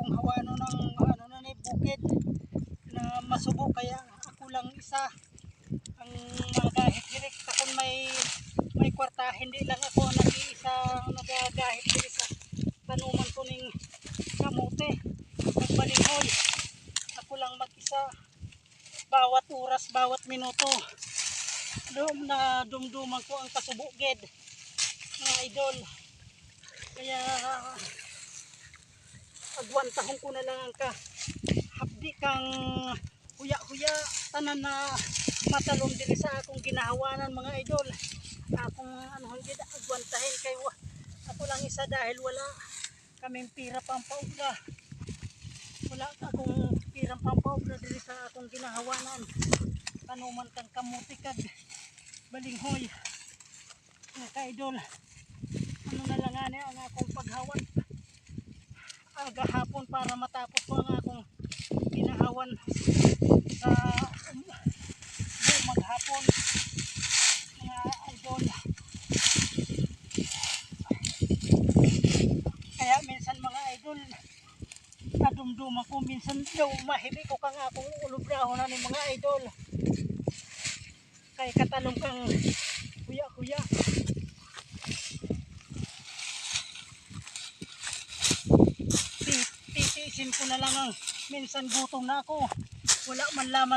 akong hawano ng ano na ni bukid na masubo, kaya ako lang isa ang nagahit direct. Ako may kwarta, hindi lang ako ang nag-iisa nagagahit diri sa tanuman ko ning kamote nagbalinghoy. Ako lang mag-isa, bawat oras, bawat minuto na dumduman ko ang kasubugid, mga idol. Kaya agwantahon ko na lang ang hapdi kang huya-huya tanan na matalom diri sa akong ginahawanan, mga idol. Akong gid agwantahin kay ako lang isa dahil wala kaming pira pampaubra. Wala akong pirang pampaubra diri sa akong ginahawanan. Tanuman kang kamuti kag balinghoy, mga idol. Ano na lang ani ang akong paghawan agahapon para matapos ko ang akong ginahawan sa maghapon, mga idol. Kaya minsan, mga idol, nadumduma ko minsan daw mahibi ko kang akong ulubraho na ni mga idol. Kay katalong kang huya-huya. Titiisin ko na lang ang minsan gutom na ako. Wala man laman